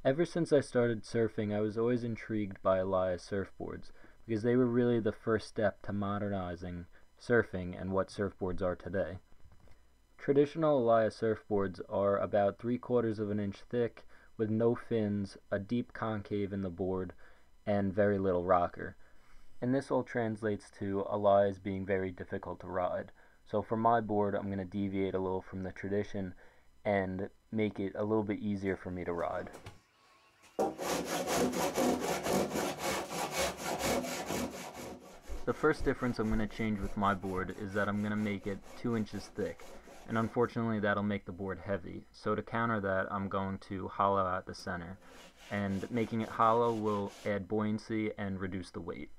Ever since I started surfing, I was always intrigued by Alaia surfboards because they were really the first step to modernizing surfing and what surfboards are today. Traditional Alaia surfboards are about 3/4 of an inch thick with no fins, a deep concave in the board, and very little rocker. And this all translates to Alaias being very difficult to ride. So for my board, I'm going to deviate a little from the tradition and make it a little bit easier for me to ride. The first difference I'm going to change with my board is that I'm going to make it 2 inches thick, and unfortunately that'll make the board heavy. So to counter that, I'm going to hollow out the center, and making it hollow will add buoyancy and reduce the weight.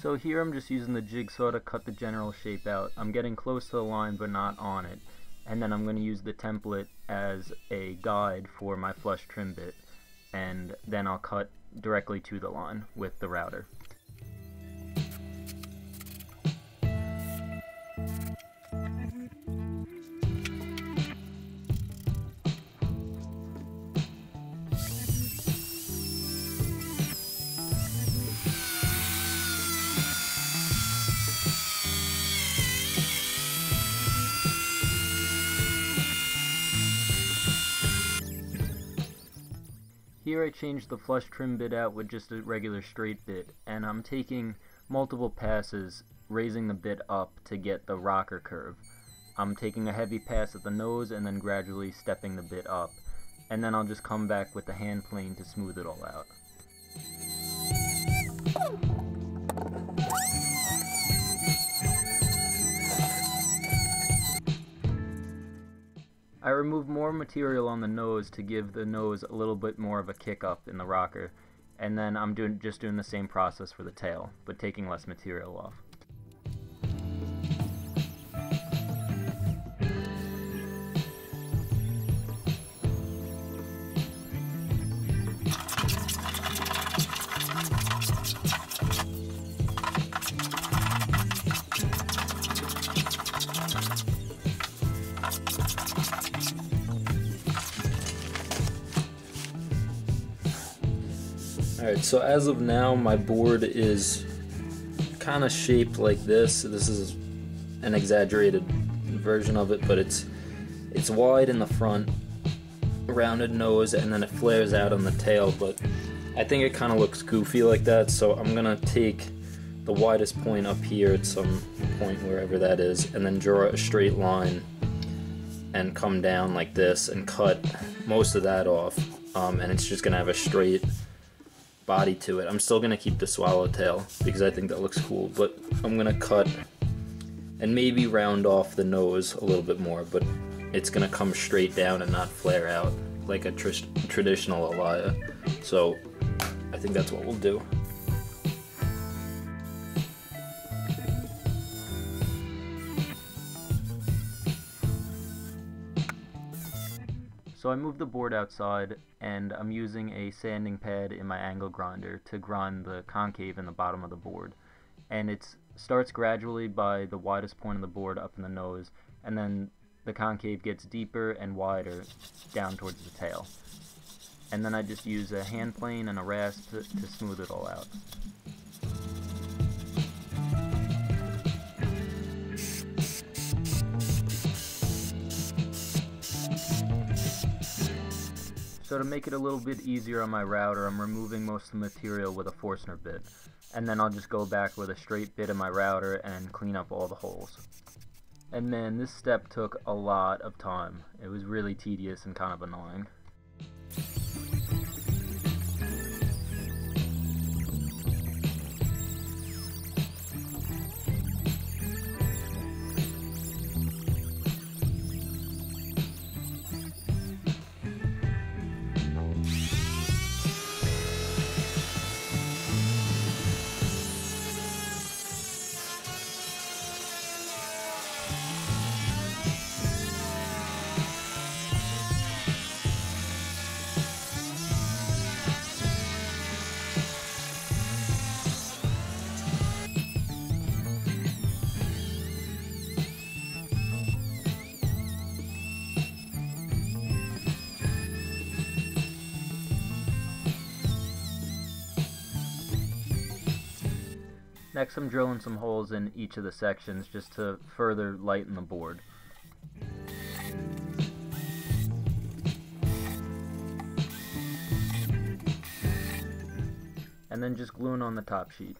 So here I'm just using the jigsaw to cut the general shape out. I'm getting close to the line but not on it. And then I'm going to use the template as a guide for my flush trim bit. And then I'll cut directly to the line with the router. Here I changed the flush trim bit out with just a regular straight bit, and I'm taking multiple passes, raising the bit up to get the rocker curve. I'm taking a heavy pass at the nose and then gradually stepping the bit up, and then I'll just come back with the hand plane to smooth it all out. I removed more material on the nose to give the nose a little bit more of a kick up in the rocker, and then I'm just doing the same process for the tail, but taking less material off. Alright, so as of now my board is kind of shaped like this. This is an exaggerated version of it, but it's wide in the front, rounded nose, and then it flares out on the tail, but I think it kind of looks goofy like that, so I'm gonna take the widest point up here at some point, wherever that is, and then draw a straight line and come down like this and cut most of that off, and it's just gonna have a straight body to it. I'm still going to keep the swallowtail because I think that looks cool, but I'm going to cut and maybe round off the nose a little bit more, but it's going to come straight down and not flare out like a traditional Alaia. So I think that's what we'll do. So I moved the board outside, and I'm using a sanding pad in my angle grinder to grind the concave in the bottom of the board. And it starts gradually by the widest point of the board up in the nose, and then the concave gets deeper and wider down towards the tail. And then I just use a hand plane and a rasp to smooth it all out. So to make it a little bit easier on my router, I'm removing most of the material with a Forstner bit, and then I'll just go back with a straight bit of my router and clean up all the holes. And man, this step took a lot of time. It was really tedious and kind of annoying. Next I'm drilling some holes in each of the sections just to further lighten the board. And then just gluing on the top sheet.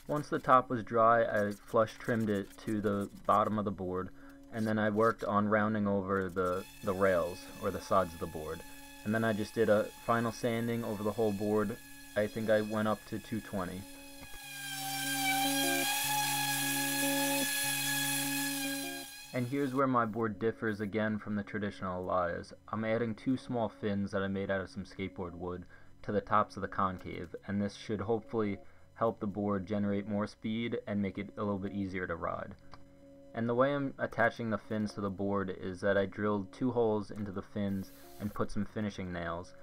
Once the top was dry, I flush trimmed it to the bottom of the board, and then I worked on rounding over the rails, or the sides of the board. And then I just did a final sanding over the whole board. I think I went up to 220. And here's where my board differs again from the traditional Alaias. I'm adding 2 small fins that I made out of some skateboard wood to the tops of the concave, and this should hopefully help the board generate more speed and make it a little bit easier to ride. And the way I'm attaching the fins to the board is that I drilled 2 holes into the fins and put some finishing nails,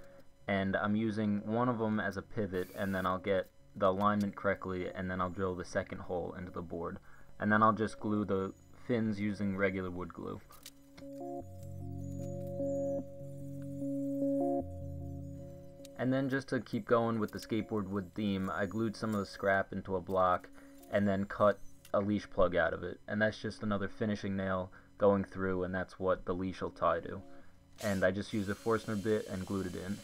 and I'm using one of them as a pivot, and then I'll get the alignment correctly, and then I'll drill the second hole into the board, and then I'll just glue the fins using regular wood glue. And then just to keep going with the skateboard wood theme, I glued some of the scrap into a block and then cut a leash plug out of it. And that's just another finishing nail going through, and that's what the leash will tie to. And I just used a Forstner bit and glued it in.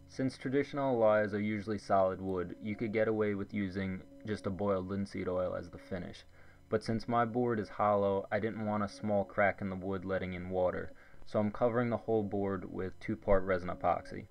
Since traditional Alaias are usually solid wood, you could get away with using just a boiled linseed oil as the finish. But since my board is hollow, I didn't want a small crack in the wood letting in water, so I'm covering the whole board with 2-part resin epoxy.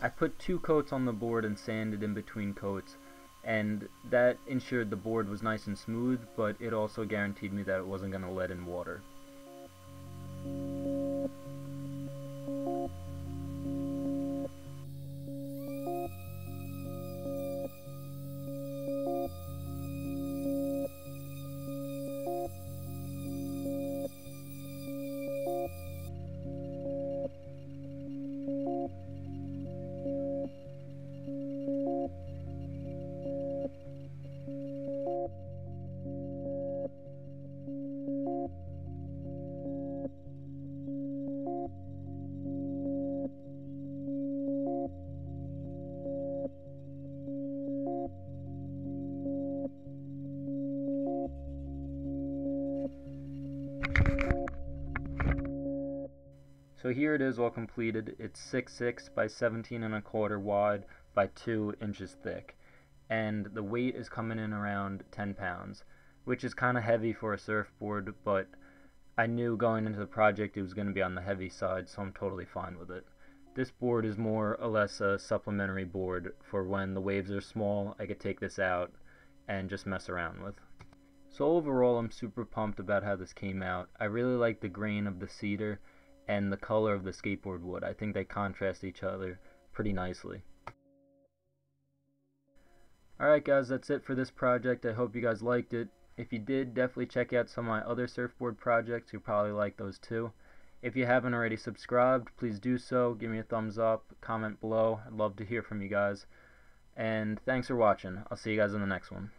I put 2 coats on the board and sanded in between coats, and that ensured the board was nice and smooth, but it also guaranteed me that it wasn't going to let in water. So here it is all completed. It's 6'6" by 17 1/4 wide by 2 inches thick. And the weight is coming in around 10 pounds, which is kind of heavy for a surfboard, but I knew going into the project it was going to be on the heavy side, so I'm totally fine with it. This board is more or less a supplementary board for when the waves are small. I could take this out and just mess around with. So overall, I'm super pumped about how this came out. I really like the grain of the cedar and the color of the skateboard wood. I think they contrast each other pretty nicely. Alright guys, that's it for this project. I hope you guys liked it. If you did, definitely check out some of my other surfboard projects. You'll probably like those too. If you haven't already subscribed, please do so. Give me a thumbs up, comment below. I'd love to hear from you guys. And thanks for watching. I'll see you guys in the next one.